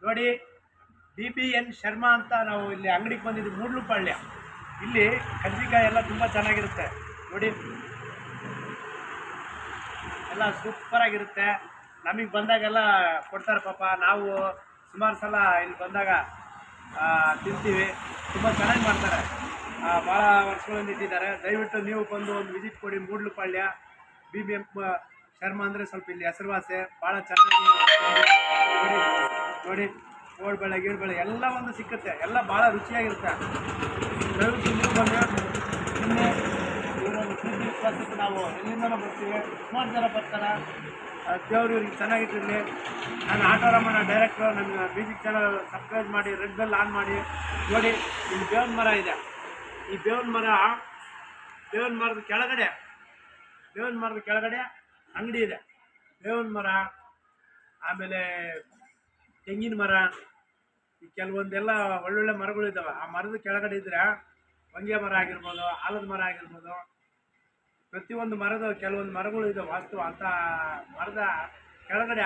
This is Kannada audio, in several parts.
ನೋಡಿ, BBN ಶರ್ಮಾ ಅಂತ ನಾವು ಇಲ್ಲಿ ಅಂಗಡಿಗೆ ಬಂದಿದ್ದು ಮೂಡ್ಲುಪಾಳ್ಯ. ಇಲ್ಲಿ ಕಜ್ಜಿಕಾಯಿ ಎಲ್ಲ ತುಂಬ ಚೆನ್ನಾಗಿರುತ್ತೆ ನೋಡಿ, ಎಲ್ಲ ಸೂಪರಾಗಿರುತ್ತೆ. ನಮಗೆ ಬಂದಾಗೆಲ್ಲ ಕೊಡ್ತಾರೆ ಪಾಪ. ನಾವು ಸುಮಾರು ಸಲ ಇಲ್ಲಿ ಬಂದಾಗ ತಿಂತೀವಿ. ತುಂಬ ಚೆನ್ನಾಗಿ ಮಾಡ್ತಾರೆ, ಭಾಳ ವರ್ಷಗಳಿಂದ ಇಟ್ಟಿದ್ದಾರೆ. ದಯವಿಟ್ಟು ನೀವು ಬಂದು ಒಂದು ವಿಸಿಟ್ ಕೊಡಿ ಮೂಡ್ಲುಪಾಳ್ಯ. BBN ಶರ್ಮಾ ಅಂದರೆ ಸ್ವಲ್ಪ ಇಲ್ಲಿ ಹೆಸರುವಾಸಿ, ಭಾಳ ಚೆನ್ನಾಗಿ ನೋಡಿ. ಕೋಡ್ಬಳೆ ಗೀಡ್ಬಳೆ ಎಲ್ಲ ಒಂದು ಸಿಕ್ಕುತ್ತೆ, ಎಲ್ಲ ಭಾಳ ರುಚಿಯಾಗಿರುತ್ತೆ. ದಯವಿಟ್ಟು ನೀವು ಬಂದರೆ ಇನ್ನು ಇವರೊಂದು ಪ್ರೀತಿ ವಿಶ್ವಾಸಕ್ಕೆ ನಾವು ಎಲ್ಲಿಂದನೂ ಬರ್ತೀವಿ. ಸುಮಾರು ಜನ ಬರ್ತಾರೆ. ದೇವರು ಇವ್ರಿಗೆ ಚೆನ್ನಾಗಿಟ್ಟಿರಲಿ. ನಾನು ಆಟೋರಾಮನ ಡೈರೆಕ್ಟ್ರು. ನನ್ನ ಮ್ಯೂಸಿಕ್ ಚಾನಲ್ ಸಬ್ಸ್ಕ್ರೈಬ್ ಮಾಡಿ, ರೆಡ್ ಬೆಲ್ ಆನ್ ಮಾಡಿ. ನೋಡಿ, ಇಲ್ಲಿ ಬೇವಿನ ಮರ ಇದೆ. ಈ ಬೇವಿನ ಮರದ ಕೆಳಗಡೆ ಅಂಗಡಿ ಇದೆ. ಬೇವಿನ ಮರ, ಆಮೇಲೆ ತೆಂಗಿನ ಮರ, ಈ ಕೆಲವೊಂದೆಲ್ಲ ಒಳ್ಳೊಳ್ಳೆ ಮರಗಳು ಇದ್ದಾವೆ. ಆ ಮರದ ಕೆಳಗಡೆ ಇದ್ದರೆ ಹೊಂಗೆ ಮರ ಆಗಿರ್ಬೋದು, ಆಲದ ಮರ ಆಗಿರ್ಬೋದು, ಪ್ರತಿಯೊಂದು ಕೆಲವೊಂದು ಮರಗಳು ಇದ್ದಾವೆ. ವಾಸ್ತು ಅಂಥ ಮರದ ಕೆಳಗಡೆ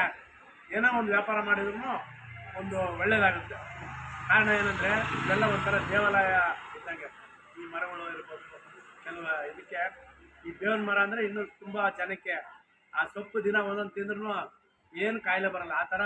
ಏನೋ ಒಂದು ವ್ಯಾಪಾರ ಮಾಡಿದ್ರೂ ಒಂದು ಒಳ್ಳೆಯದಾಗುತ್ತೆ. ಕಾರಣ ಏನಂದರೆ ಇದೆಲ್ಲ ಒಂಥರ ದೇವಾಲಯ ಇದ್ದಂಗೆ. ಈ ಮರಗಳು ಇರ್ಬೋದು ಕೆಲವು ಇದಕ್ಕೆ. ಈ ಬೇವಿನ ಮರ ಅಂದರೆ ಇನ್ನೂ ತುಂಬ ಜನಕ್ಕೆ ಆ ಸೊಪ್ಪು ದಿನ ಒಂದೊಂದು ತಿಂದ್ರೂ ಏನು ಕಾಯಿಲೆ ಬರಲ್ಲ. ಆ ಥರ